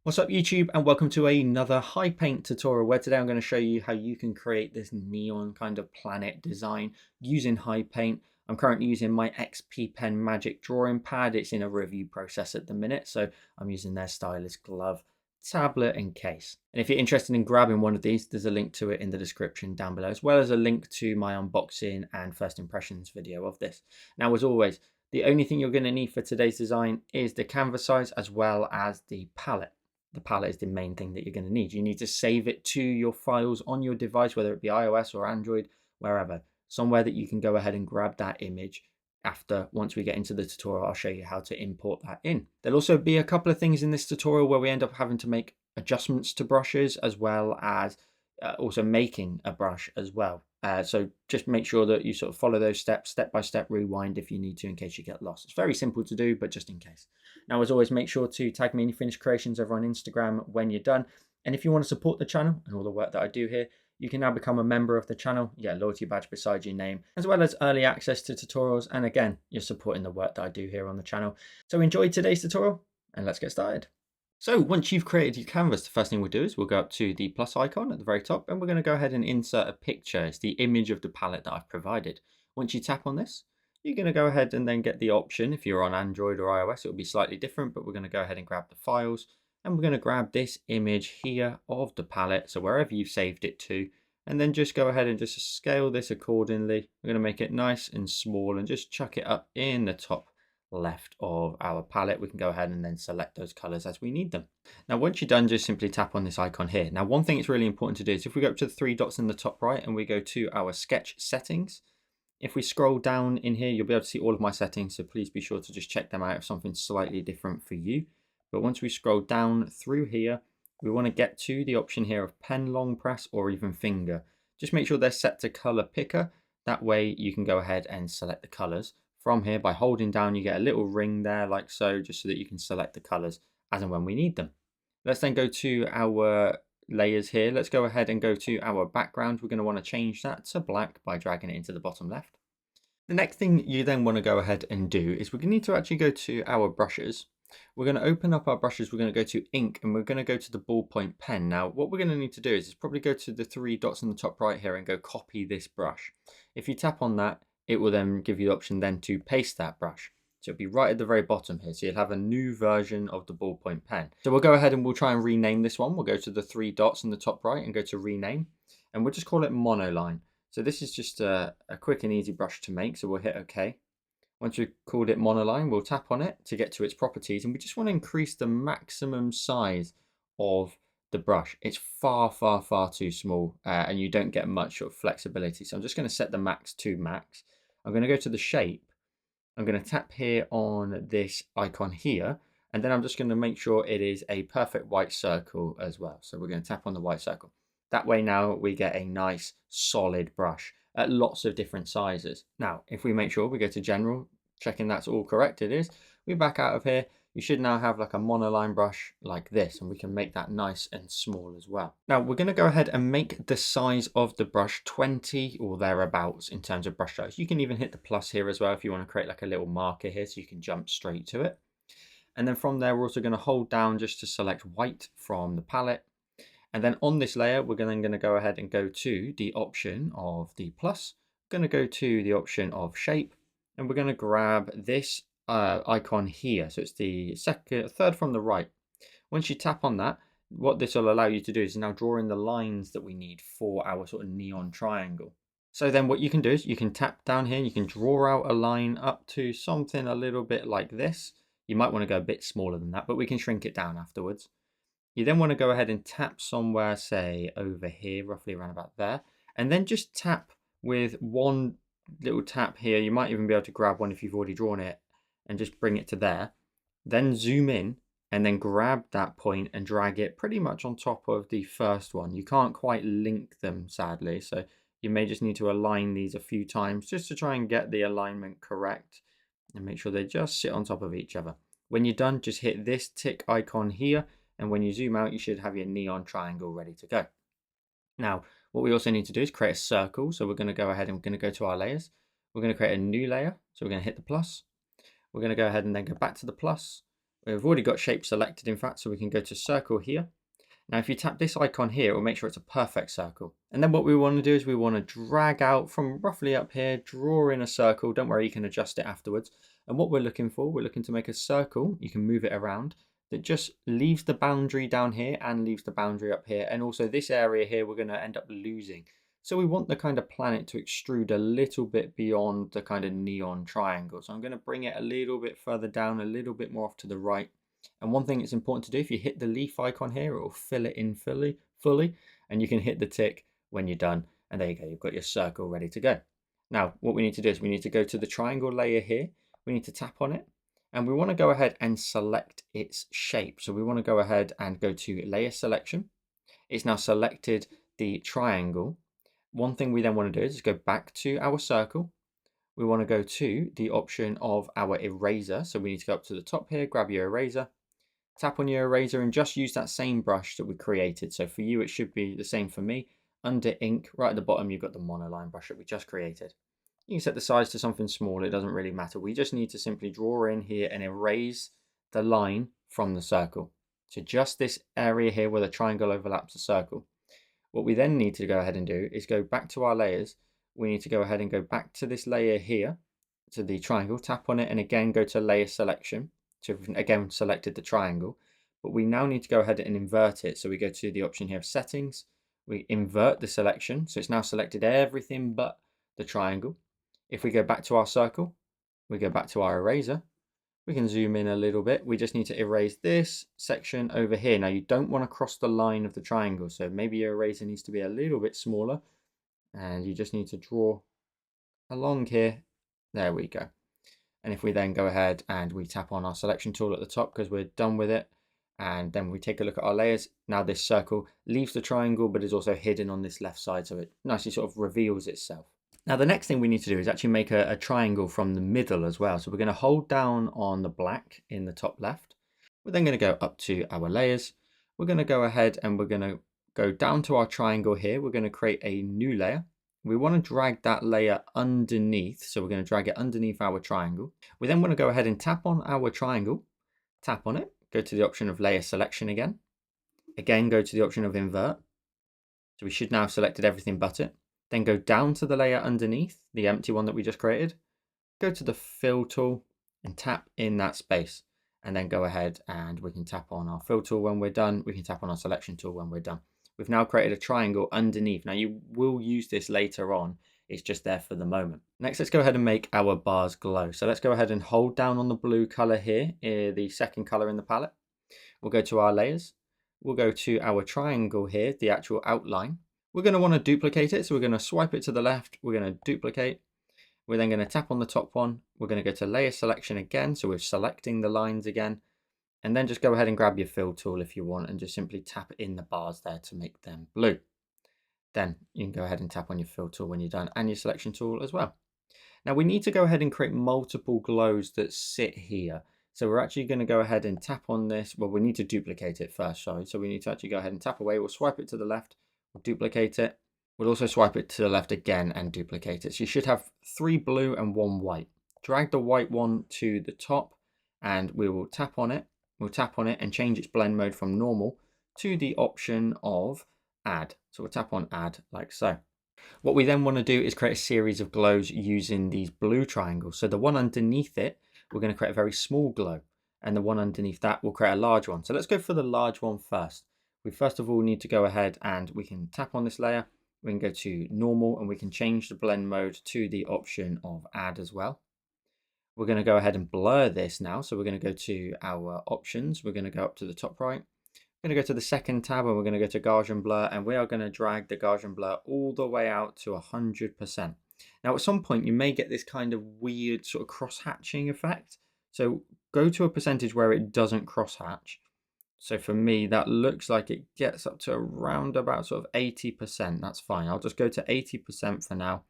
What's up YouTube, and welcome to another HiPaint tutorial where today I'm going to show you how you can create this neon kind of planet design using HiPaint. I'm currently using my XP Pen Magic drawing pad. It's in a review process at the minute, so I'm using their stylus glove, tablet and case. And if you're interested in grabbing one of these, there's a link to it in the description down below, as well as a link to my unboxing and first impressions video of this. Now, as always, the only thing you're going to need for today's design is the canvas size as well as the palette. The palette is the main thing that you're going to need. You need to save it to your files on your device, whether it be iOS or Android, wherever. Somewhere that you can go ahead and grab that image. Once we get into the tutorial, I'll show you how to import that in. There'll also be a couple of things in this tutorial where we end up having to make adjustments to brushes, as well as also making a brush as well. So just make sure that you sort of follow those steps, step by step, rewind if you need to in case you get lost. It's very simple to do, but just in case. Now, as always, make sure to tag me in your finished creations over on Instagram when you're done. And if you want to support the channel and all the work that I do here, you can now become a member of the channel. You get a loyalty badge beside your name, as well as early access to tutorials. And again, you're supporting the work that I do here on the channel. So enjoy today's tutorial and let's get started. So once you've created your canvas, the first thing we'll do is we'll go up to the plus icon at the very top, and we're going to go ahead and insert a picture. It's the image of the palette that I've provided. Once you tap on this, you're going to go ahead and then get the option. If you're on Android or iOS, it'll be slightly different, but we're going to go ahead and grab the files, and we're going to grab this image here of the palette. So wherever you've saved it to, and then just go ahead and just scale this accordingly. We're going to make it nice and small and just chuck it up in the top left of our palette. We can go ahead and then select those colors as we need them. Now, once you're done, just simply tap on this icon here. Now, one thing that's really important to do is if we go up to the three dots in the top right and we go to our sketch settings, if we scroll down in here, you'll be able to see all of my settings. So please be sure to just check them out if something's slightly different for you. But once we scroll down through here, we want to get to the option here of pen long press or even finger. Just make sure they're set to color picker. That way you can go ahead and select the colors. From here, by holding down, you get a little ring there like so, just so that you can select the colors as and when we need them. Let's then go to our layers here. Let's go ahead and go to our background. We're going to want to change that to black by dragging it into the bottom left. The next thing you then want to go ahead and do is we're going to need to actually go to our brushes. We're going to open up our brushes. We're going to go to ink and we're going to go to the ballpoint pen. Now, what we're going to need to do is probably go to the three dots in the top right here and go copy this brush. If you tap on that, it will then give you the option then to paste that brush. So it'll be right at the very bottom here. So you'll have a new version of the ballpoint pen. So we'll go ahead and we'll try and rename this one. We'll go to the three dots in the top right and go to rename. And we'll just call it monoline. So this is just a quick and easy brush to make. So we'll hit OK. Once we've called it monoline, we'll tap on it to get to its properties. And we just want to increase the maximum size of the brush. It's far, far, far too small and you don't get much sort of flexibility. So I'm just going to set the max to max. I'm going to go to the shape. I'm going to tap here on this icon here, and then I'm just going to make sure it is a perfect white circle as well. So we're going to tap on the white circle. That way now we get a nice solid brush at lots of different sizes. Now, if we make sure we go to general, checking that's all correct, it is, we back out of here. You should now have like a monoline brush like this, and we can make that nice and small as well. Now we're going to go ahead and make the size of the brush 20 or thereabouts in terms of brush size. You can even hit the plus here as well if you want to create like a little marker here so you can jump straight to it. And then from there, we're also going to hold down just to select white from the palette. And then on this layer, we're then going to go ahead and go to the option of the plus. We're going to go to the option of shape, and we're going to grab this icon here. So it's the third from the right. Once you tap on that, what this will allow you to do is now draw in the lines that we need for our sort of neon triangle. So then what you can do is you can tap down here and you can draw out a line up to something a little bit like this. You might want to go a bit smaller than that, but we can shrink it down afterwards. You then want to go ahead and tap somewhere, say over here, roughly around about there, and then just tap with one little tap here. You might even be able to grab one if you've already drawn it and just bring it to there. Then zoom in and then grab that point and drag it pretty much on top of the first one. You can't quite link them, sadly, so you may just need to align these a few times just to try and get the alignment correct and make sure they just sit on top of each other. When you're done, just hit this tick icon here, and when you zoom out, you should have your neon triangle ready to go. Now, what we also need to do is create a circle. So we're going to go ahead and we're going to go to our layers. We're going to create a new layer. So we're going to hit the plus. We're going to go ahead and then go back to the plus. We've already got shape selected, in fact, so we can go to circle here. Now, if you tap this icon here, it will make sure it's a perfect circle. And then what we want to do is we want to drag out from roughly up here, draw in a circle. Don't worry, you can adjust it afterwards. And what we're looking for, we're looking to make a circle. You can move it around that just leaves the boundary down here and leaves the boundary up here. And also this area here, we're going to end up losing. So we want the kind of planet to extrude a little bit beyond the kind of neon triangle. So I'm going to bring it a little bit further down, a little bit more off to the right. And one thing it's important to do, if you hit the leaf icon here, it will fill it in fully, and you can hit the tick when you're done. And there you go, you've got your circle ready to go. Now, what we need to do is we need to go to the triangle layer here. We need to tap on it, and we want to go ahead and select its shape. So we want to go ahead and go to layer selection. It's now selected the triangle. One thing we then want to do is go back to our circle. We want to go to the option of our eraser. So we need to go up to the top here, grab your eraser, tap on your eraser, and just use that same brush that we created. So for you, it should be the same for me. Under ink, right at the bottom, you've got the monoline brush that we just created. You can set the size to something small. It doesn't really matter. We just need to simply draw in here and erase the line from the circle. So just this area here where the triangle overlaps the circle. What we then need to go ahead and do is go back to our layers. We need to go ahead and go back to this layer here, to the triangle, tap on it, and again go to layer selection. So we've again selected the triangle, but we now need to go ahead and invert it. So we go to the option here of settings, we invert the selection. So it's now selected everything but the triangle. If we go back to our circle, we go back to our eraser, we can zoom in a little bit. We just need to erase this section over here. Now you don't want to cross the line of the triangle, so maybe your eraser needs to be a little bit smaller, and you just need to draw along here. There we go. And if we then go ahead and we tap on our selection tool at the top because we're done with it, and then we take a look at our layers, now this circle leaves the triangle but is also hidden on this left side, so it nicely sort of reveals itself. Now the next thing we need to do is actually make a triangle from the middle as well. So we're going to hold down on the black in the top left. We're then going to go up to our layers. We're going to go ahead and we're going to go down to our triangle here. We're going to create a new layer. We want to drag that layer underneath. So we're going to drag it underneath our triangle. We then want to go ahead and tap on our triangle, tap on it, go to the option of layer selection again. Again, go to the option of invert. So we should now have selected everything but it. Then go down to the layer underneath, the empty one that we just created. Go to the fill tool and tap in that space. And then go ahead and we can tap on our fill tool when we're done. We can tap on our selection tool when we're done. We've now created a triangle underneath. Now you will use this later on. It's just there for the moment. Next, let's go ahead and make our bars glow. So let's go ahead and hold down on the blue color here, the second color in the palette. We'll go to our layers. We'll go to our triangle here, the actual outline. We're going to want to duplicate it. So we're going to swipe it to the left. We're going to duplicate. We're then going to tap on the top one. We're going to go to layer selection again. So we're selecting the lines again. And then just go ahead and grab your fill tool if you want and just simply tap in the bars there to make them blue. Then you can go ahead and tap on your fill tool when you're done and your selection tool as well. Now we need to go ahead and create multiple glows that sit here. So we're actually going to go ahead and tap on this. Well, we need to duplicate it first, sorry. So we need to actually go ahead and tap away. We'll swipe it to the left. We'll duplicate it. We'll also swipe it to the left again and duplicate it. So you should have 3 blue and 1 white. Drag the white one to the top and we will tap on it. We'll tap on it and change its blend mode from normal to the option of add. So we'll tap on add like so. What we then want to do is create a series of glows using these blue triangles. So the one underneath it, we're going to create a very small glow. And the one underneath that will create a large one. So let's go for the large one first. We first of all need to go ahead and we can tap on this layer. We can go to normal and we can change the blend mode to the option of add as well. We're going to go ahead and blur this now. So we're going to go to our options. We're going to go up to the top right. We're going to go to the second tab and we're going to go to Gaussian blur and we are going to drag the Gaussian blur all the way out to 100%. Now at some point you may get this kind of weird sort of cross hatching effect. So go to a percentage where it doesn't cross hatch. So for me, that looks like it gets up to around about sort of 80%. That's fine. I'll just go to 80% for now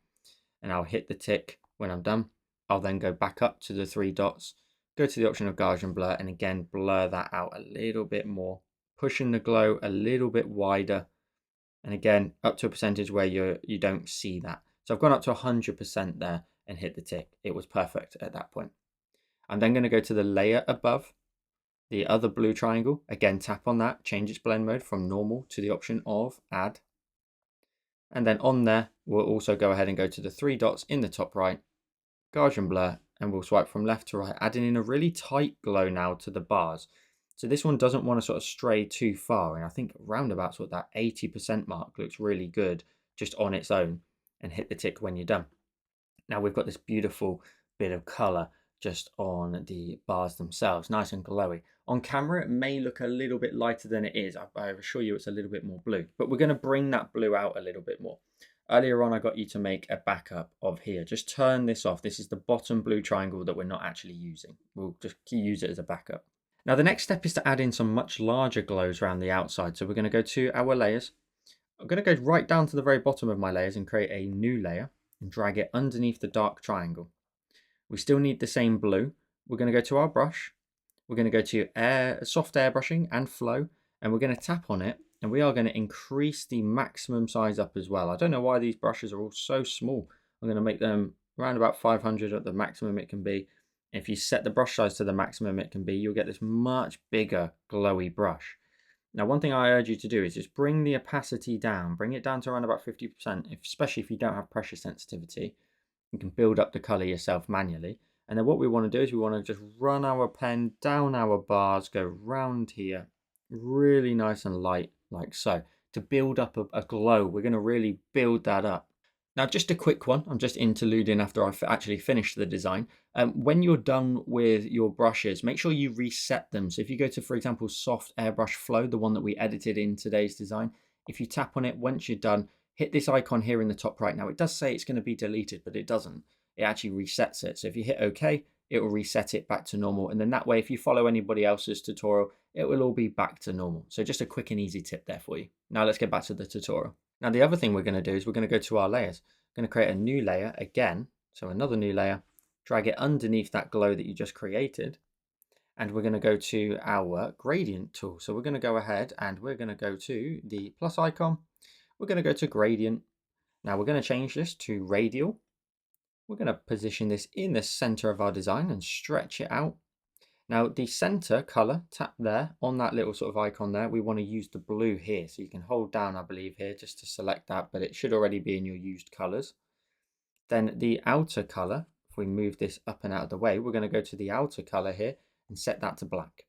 and I'll hit the tick when I'm done. I'll then go back up to the 3 dots, go to the option of Gaussian blur and again, blur that out a little bit more, pushing the glow a little bit wider. And again, up to a percentage where you don't see that. So I've gone up to 100% there and hit the tick. It was perfect at that point. I'm then going to go to the layer above. the other blue triangle, again tap on that, change its blend mode from normal to the option of add. And then on there, we'll also go ahead and go to the three dots in the top right, Gaussian blur, and we'll swipe from left to right, adding in a really tight glow now to the bars. So this one doesn't want to sort of stray too far, and I think roundabout sort of that 80% mark looks really good just on its own, and hit the tick when you're done. Now we've got this beautiful bit of color just on the bars themselves, nice and glowy. On camera, it may look a little bit lighter than it is. I assure you it's a little bit more blue, but we're going to bring that blue out a little bit more. Earlier on, I got you to make a backup of here. Just turn this off. This is the bottom blue triangle that we're not actually using. We'll just use it as a backup. Now, the next step is to add in some much larger glows around the outside. So we're going to go to our layers. I'm going to go right down to the very bottom of my layers and create a new layer and drag it underneath the dark triangle. We still need the same blue. We're going to go to our brush. We're going to go to soft airbrushing and flow, and we're going to tap on it, and we are going to increase the maximum size up as well. I don't know why these brushes are all so small. I'm going to make them around about 500 at the maximum it can be. If you set the brush size to the maximum it can be, you'll get this much bigger glowy brush. Now, one thing I urge you to do is just bring the opacity down, bring it down to around about 50%, especially if you don't have pressure sensitivity. You can build up the color yourself manually. And then what we want to do is we want to just run our pen down our bars, go round here, really nice and light, like so, to build up a glow. We're going to really build that up. Now, just a quick one, I'm just interluding after I've actually finished the design. When you're done with your brushes, make sure you reset them. So if you go to, for example, soft airbrush flow, the one that we edited in today's design, if you tap on it, once you're done, hit this icon here in the top right. Now, it does say it's going to be deleted, but it doesn't. It actually resets it. So if you hit OK, it will reset it back to normal. And then that way, if you follow anybody else's tutorial, it will all be back to normal. So just a quick and easy tip there for you. Now let's get back to the tutorial. Now, the other thing we're going to do is we're going to go to our layers. We're going to create a new layer again. So another new layer, drag it underneath that glow that you just created. And we're going to go to our gradient tool. So we're going to go ahead and we're going to go to the plus icon. We're going to go to gradient. Now we're going to change this to radial. We're going to position this in the center of our design and stretch it out. Now the center color, tap there on that little sort of icon there. We want to use the blue here. So you can hold down, I believe, here just to select that, but it should already be in your used colors. Then the outer color, if we move this up and out of the way, we're going to go to the outer color here and set that to black.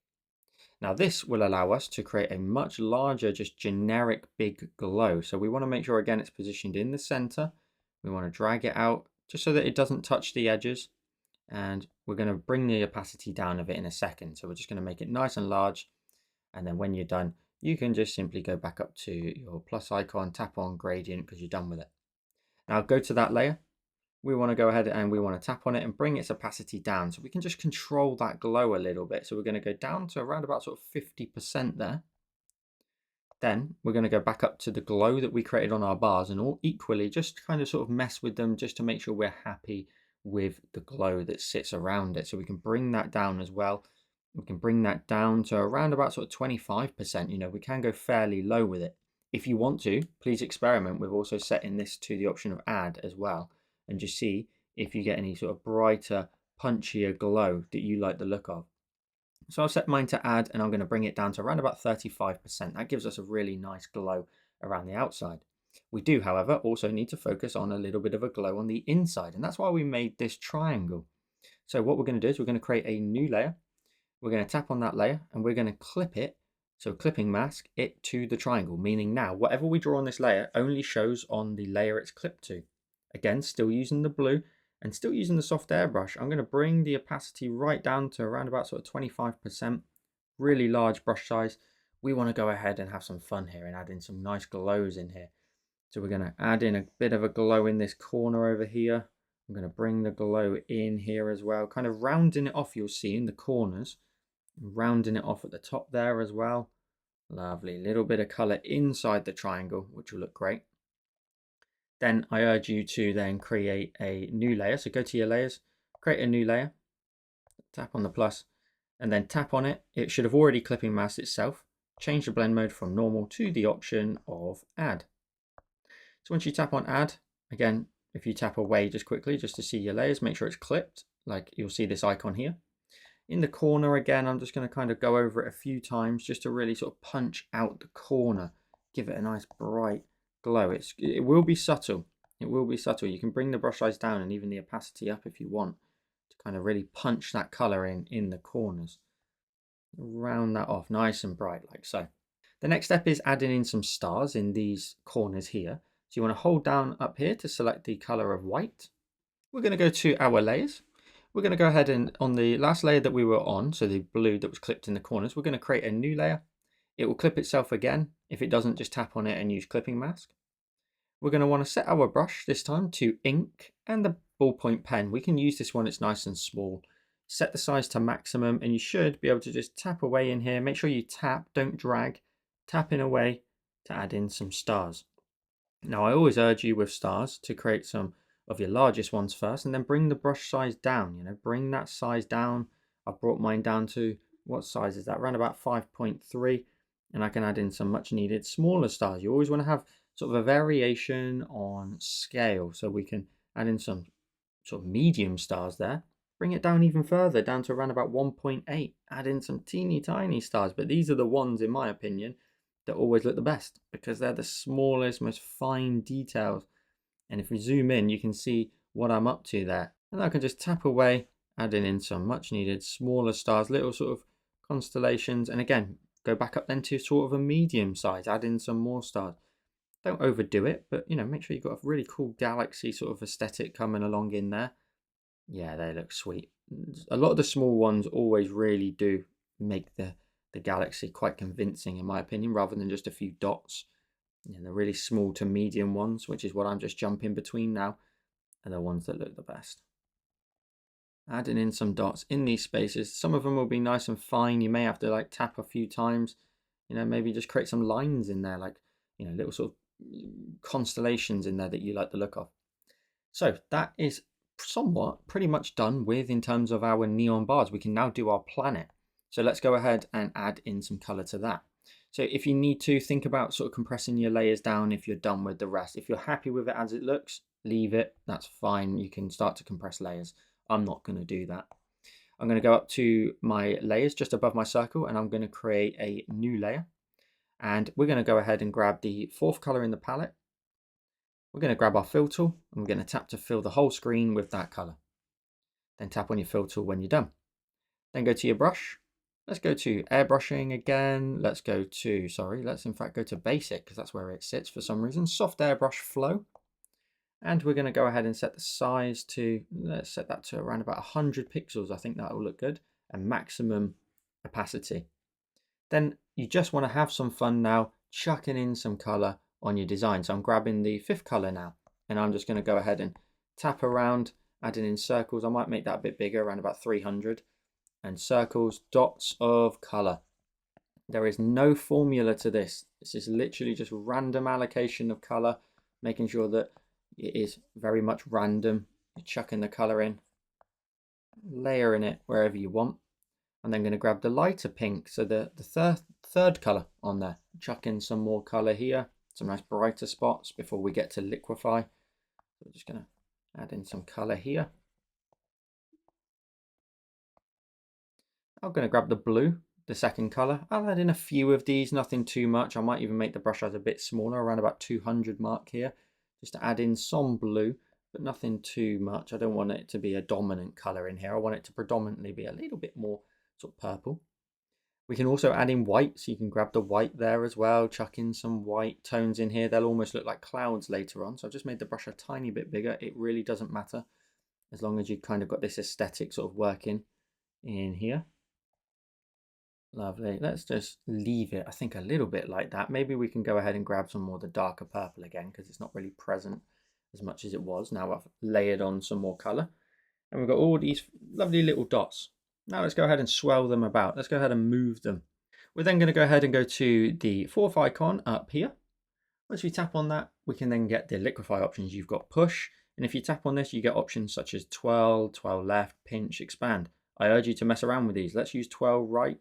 Now this will allow us to create a much larger, just generic big glow. So we want to make sure again it's positioned in the center. We want to drag it out just so that it doesn't touch the edges. And we're going to bring the opacity down of it in a second. So we're just going to make it nice and large. And then when you're done, you can just simply go back up to your plus icon, tap on gradient because you're done with it. Now go to that layer. We want to go ahead and we want to tap on it and bring its opacity down so we can just control that glow a little bit. So we're going to go down to around about sort of 50% there. Then we're going to go back up to the glow that we created on our bars and all equally just kind of sort of mess with them just to make sure we're happy with the glow that sits around it. So we can bring that down as well. We can bring that down to around about sort of 25%. You know, we can go fairly low with it. If you want to, please experiment with also setting this to the option of add as well. And just see if you get any sort of brighter, punchier glow that you like the look of. So I'll set mine to add and I'm going to bring it down to around about 35%. That gives us a really nice glow around the outside. We do, however, also need to focus on a little bit of a glow on the inside, and that's why we made this triangle. So what we're going to do is we're going to create a new layer. We're going to tap on that layer and we're going to clip it, so clipping mask it to the triangle, meaning now whatever we draw on this layer only shows on the layer it's clipped to. Again, still using the blue and still using the soft airbrush. I'm going to bring the opacity right down to around about sort of 25%, really large brush size. We want to go ahead and have some fun here and add in some nice glows in here. So we're going to add in a bit of a glow in this corner over here. I'm going to bring the glow in here as well, kind of rounding it off, you'll see in the corners, rounding it off at the top there as well. Lovely, little bit of color inside the triangle, which will look great. Then I urge you to then create a new layer. So go to your layers, create a new layer, tap on the plus, and then tap on it. It should have already clipping masked itself. Change the blend mode from normal to the option of add. So once you tap on add, again, if you tap away just quickly, just to see your layers, make sure it's clipped, like you'll see this icon here. In the corner again, I'm just going to kind of go over it a few times just to really sort of punch out the corner, give it a nice bright glow. It will be subtle. It will be subtle. You can bring the brush size down and even the opacity up if you want to kind of really punch that color in the corners. Round that off nice and bright like so. The next step is adding in some stars in these corners here. So you want to hold down up here to select the color of white. We're going to go to our layers. We're going to go ahead and on the last layer that we were on, so the blue that was clipped in the corners, we're going to create a new layer. It will clip itself again. If it doesn't, just tap on it and use clipping mask. We're going to want to set our brush this time to ink and the ballpoint pen. We can use this one, it's nice and small. Set the size to maximum and you should be able to just tap away in here. Make sure you tap, don't drag. Tap in away to add in some stars. Now I always urge you with stars to create some of your largest ones first and then bring the brush size down, bring that size down. I've brought mine down to, what size is that? Around about 5.3, and I can add in some much needed smaller stars. You always want to have sort of a variation on scale, so we can add in some sort of medium stars there. Bring it down even further, down to around about 1.8. Add in some teeny tiny stars, but these are the ones, in my opinion, that always look the best because they're the smallest, most fine details. And if we zoom in, you can see what I'm up to there. And I can just tap away, adding in some much needed smaller stars, little sort of constellations. And again, go back up then to sort of a medium size, add in some more stars. Don't overdo it, but make sure you've got a really cool galaxy sort of aesthetic coming along in there. Yeah, they look sweet. A lot of the small ones always really do make the galaxy quite convincing, in my opinion, rather than just a few dots. The really small to medium ones, which is what I'm just jumping between now, are the ones that look the best. Adding in some dots in these spaces. Some of them will be nice and fine. You may have to like tap a few times, maybe just create some lines in there, like little sort of constellations in there that you like the look of. So that is somewhat pretty much done with in terms of our neon bars. We can now do our planet. So let's go ahead and add in some color to that. So if you need to, think about sort of compressing your layers down if you're done with the rest. If you're happy with it as it looks, leave it. That's fine. You can start to compress layers. I'm not going to do that. I'm going to go up to my layers just above my circle and I'm going to create a new layer. And we're going to go ahead and grab the fourth color in the palette. We're going to grab our fill tool and we're going to tap to fill the whole screen with that color. Then tap on your fill tool when you're done. Then go to your brush. Let's go to airbrushing again. Let's go to, let's in fact go to basic because that's where it sits for some reason. Soft airbrush flow. And we're going to go ahead and set the size to, let's set that to around about 100 pixels. I think that will look good. And maximum opacity. Then you just want to have some fun now, chucking in some color on your design. So I'm grabbing the fifth color now, and I'm just going to go ahead and tap around, adding in circles. I might make that a bit bigger, around about 300. And circles, dots of color. There is no formula to this. This is literally just random allocation of color, making sure that it is very much random. You're chucking the color in, layering it wherever you want. I'm then going to grab the lighter pink, so the third color on there. Chuck in some more color here, some nice brighter spots before we get to liquefy. So we're just going to add in some color here. I'm going to grab the blue, the second color. I'll add in a few of these, nothing too much. I might even make the brush size a bit smaller, around about 200 mark here, just to add in some blue, but nothing too much. I don't want it to be a dominant color in here. I want it to predominantly be a little bit more sort of purple. We can also add in white, so you can grab the white there as well, chuck in some white tones in here. They'll almost look like clouds later on. So I've just made the brush a tiny bit bigger. It really doesn't matter as long as you've kind of got this aesthetic sort of working in here. Lovely. Let's just leave it, I think, a little bit like that. Maybe we can go ahead and grab some more of the darker purple again because it's not really present as much as it was. Now I've layered on some more color and we've got all these lovely little dots. Now let's go ahead and swell them about. Let's go ahead and move them. We're then going to go ahead and go to the fourth icon up here. Once we tap on that, we can then get the liquefy options. You've got push, and if you tap on this, you get options such as twirl, twirl left, pinch, expand. I urge you to mess around with these. Let's use twirl right.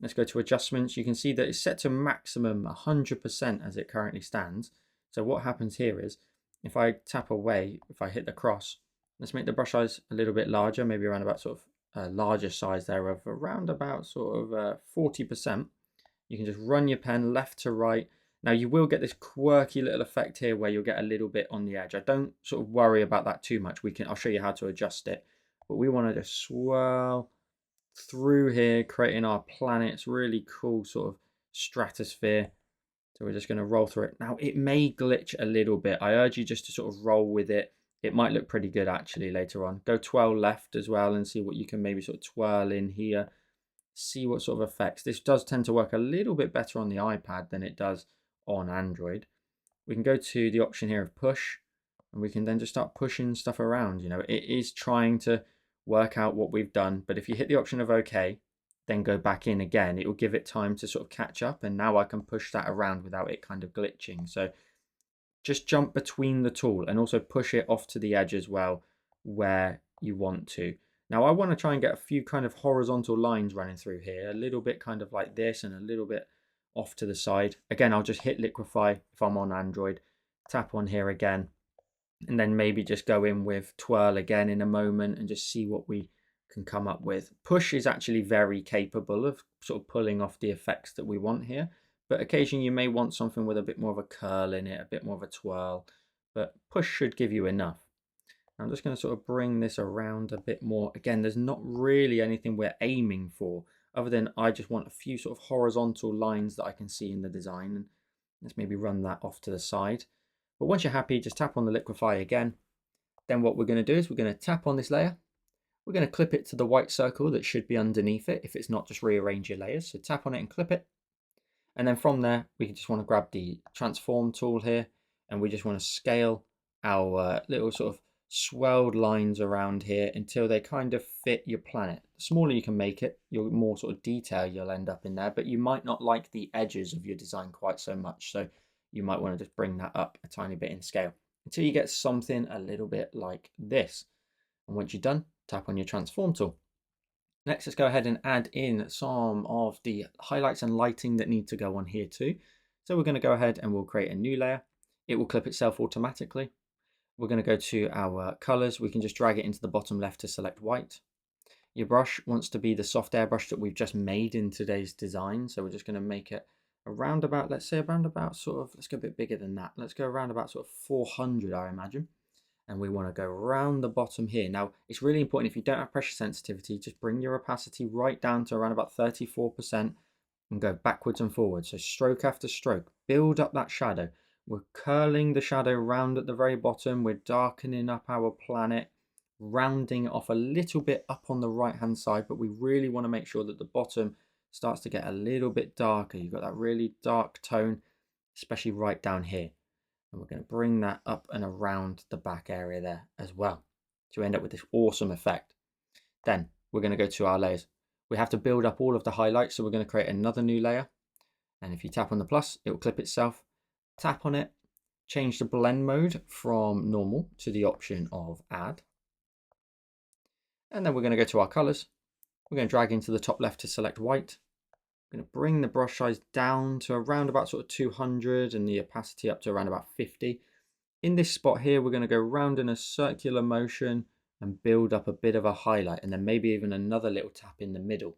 Let's go to adjustments. You can see that it's set to maximum 100% as it currently stands. So what happens here is, if I tap away, if I hit the cross, let's make the brush size a little bit larger, maybe around about sort of a larger size there of around about sort of 40%. You can just run your pen left to right. Now you will get this quirky little effect here where you'll get a little bit on the edge. I don't sort of worry about that too much. I'll show you how to adjust it. But we want to just swirl through here, creating our planet's really cool sort of stratosphere. So we're just going to roll through it. Now it may glitch a little bit. I urge you just to sort of roll with it. It might look pretty good actually later on. Go twirl left as well and see what you can maybe sort of twirl in here. See what sort of effects. This does tend to work a little bit better on the iPad than it does on Android. We can go to the option here of push, and we can then just start pushing stuff around. You know, it is trying to work out what we've done, but if you hit the option of OK, then go back in again, it will give it time to sort of catch up, and now I can push that around without it kind of glitching. So just jump between the tool and also push it off to the edge as well where you want to. Now I want to try and get a few kind of horizontal lines running through here, a little bit kind of like this and a little bit off to the side. Again, I'll just hit liquefy if I'm on Android, tap on here again, and then maybe just go in with twirl again in a moment and just see what we can come up with. Push is actually very capable of sort of pulling off the effects that we want here, but occasionally you may want something with a bit more of a curl in it, a bit more of a twirl, but push should give you enough. I'm just going to sort of bring this around a bit more. Again, there's not really anything we're aiming for other than I just want a few sort of horizontal lines that I can see in the design. And let's maybe run that off to the side. But once you're happy, just tap on the liquefy again. Then what we're going to do is we're going to tap on this layer. We're going to clip it to the white circle that should be underneath it. If it's not, just rearrange your layers. So tap on it and clip it. And then from there, we just want to grab the transform tool here, and we just want to scale our little sort of swelled lines around here until they kind of fit your planet. The smaller you can make it, the more sort of detail you'll end up in there, but you might not like the edges of your design quite so much. So you might want to just bring that up a tiny bit in scale until you get something a little bit like this. And once you're done, tap on your transform tool. Next, let's go ahead and add in some of the highlights and lighting that need to go on here too. So we're going to go ahead and we'll create a new layer. It will clip itself automatically. We're going to go to our colors. We can just drag it into the bottom left to select white. Your brush wants to be the soft airbrush that we've just made in today's design. So we're just going to make it around about, let's say around about sort of, let's go a bit bigger than that. Let's go around about sort of 400, I imagine. And we want to go around the bottom here. Now, it's really important if you don't have pressure sensitivity, just bring your opacity right down to around about 34% and go backwards and forwards. So stroke after stroke, build up that shadow. We're curling the shadow round at the very bottom. We're darkening up our planet, rounding it off a little bit up on the right hand side, but we really want to make sure that the bottom starts to get a little bit darker. You've got that really dark tone, especially right down here. And we're going to bring that up and around the back area there as well to end up with this awesome effect. Then we're going to go to our layers. We have to build up all of the highlights, so we're going to create another new layer. And if you tap on the plus, it will clip itself. Tap on it, change the blend mode from normal to the option of add. And then we're going to go to our colors. We're going to drag into the top left to select white. I'm going to bring the brush size down to around about sort of 200 and the opacity up to around about 50. In this spot here, we're going to go round in a circular motion and build up a bit of a highlight, and then maybe even another little tap in the middle.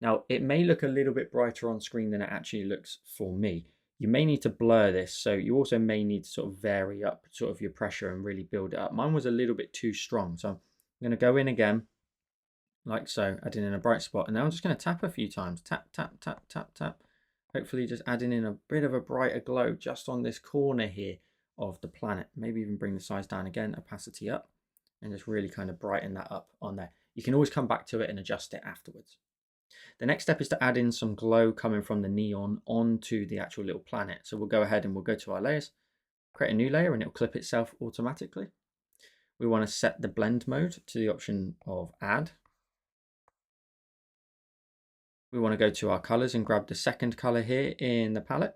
Now, it may look a little bit brighter on screen than it actually looks for me. You may need to blur this, so you also may need to sort of vary up sort of your pressure and really build it up. Mine was a little bit too strong, so I'm going to go in again, like so, adding in a bright spot, and now I'm just going to tap a few times. Tap, tap, tap, tap, tap. Hopefully just adding in a bit of a brighter glow just on this corner here of the planet. Maybe even bring the size down again, opacity up, and just really kind of brighten that up on there. You can always come back to it and adjust it afterwards. The next step is to add in some glow coming from the neon onto the actual little planet. So we'll go ahead and we'll go to our layers, create a new layer, and it'll clip itself automatically. We want to set the blend mode to the option of add. We want to go to our colors and grab the second color here in the palette.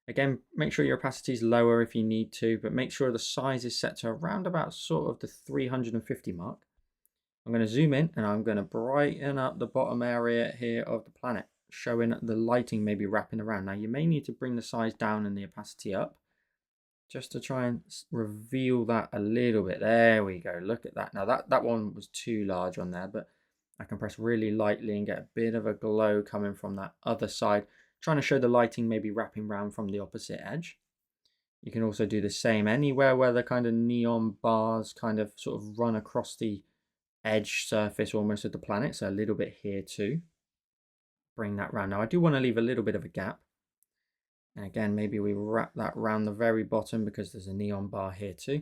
Again, make sure your opacity is lower if you need to, but make sure the size is set to around about sort of the 350 mark. I'm going to zoom in and I'm going to brighten up the bottom area here of the planet, showing the lighting maybe wrapping around. Now you may need to bring the size down and the opacity up just to try and reveal that a little bit. There we go, look at that. Now that one was too large on there, but I can press really lightly and get a bit of a glow coming from that other side, trying to show the lighting maybe wrapping round from the opposite edge. You can also do the same anywhere where the kind of neon bars kind of sort of run across the edge surface almost of the planet, so a little bit here too. Bring that round. Now I do want to leave a little bit of a gap, and again maybe we wrap that round the very bottom because there's a neon bar here too.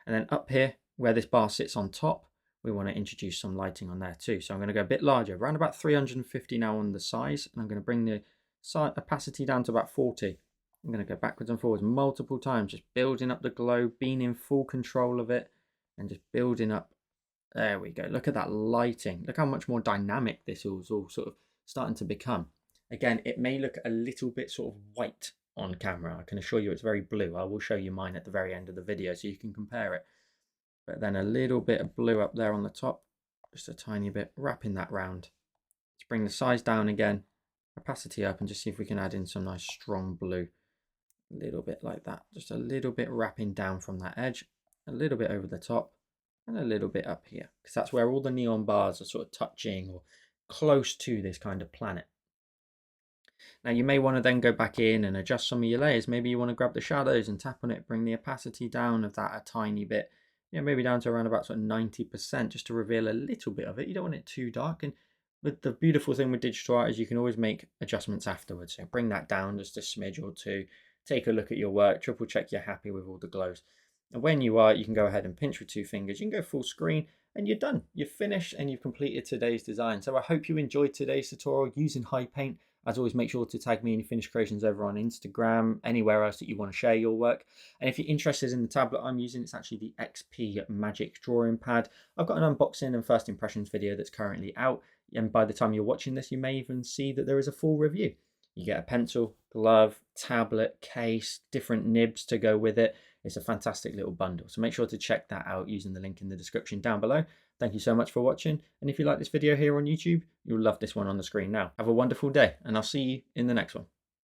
And then up here where this bar sits on top, we want to introduce some lighting on there too. So I'm going to go a bit larger, around about 350 now on the size, and I'm going to bring the opacity down to about 40. I'm going to go backwards and forwards multiple times, just building up the glow, being in full control of it, and just building up. There we go. Look at that lighting. Look how much more dynamic this is all sort of starting to become. Again, it may look a little bit sort of white on camera. I can assure you it's very blue. I will show you mine at the very end of the video so you can compare it. But then a little bit of blue up there on the top, just a tiny bit, wrapping that round. Let's bring the size down again, opacity up, and just see if we can add in some nice strong blue. A little bit like that, just a little bit wrapping down from that edge, a little bit over the top, and a little bit up here, because that's where all the neon bars are sort of touching or close to this kind of planet. Now you may want to then go back in and adjust some of your layers. Maybe you want to grab the shadows and tap on it, bring the opacity down of that a tiny bit, maybe down to around about sort of 90%, just to reveal a little bit of it. You don't want it too dark. And with the beautiful thing with digital art is you can always make adjustments afterwards. So bring that down just a smidge or two, take a look at your work, triple check you're happy with all the glows. And when you are, you can go ahead and pinch with 2 fingers. You can go full screen and you're done. You've finished and you've completed today's design. So I hope you enjoyed today's tutorial using HiPaint. As always, make sure to tag me in your finished creations over on Instagram, anywhere else that you want to share your work. And if you're interested in the tablet I'm using, it's actually the XP Magic Drawing Pad. I've got an unboxing and first impressions video that's currently out. And by the time you're watching this, you may even see that there is a full review. You get a pencil, glove, tablet, case, different nibs to go with it. It's a fantastic little bundle. So make sure to check that out using the link in the description down below. Thank you so much for watching. And if you like this video here on YouTube, you'll love this one on the screen now. Have a wonderful day and I'll see you in the next one.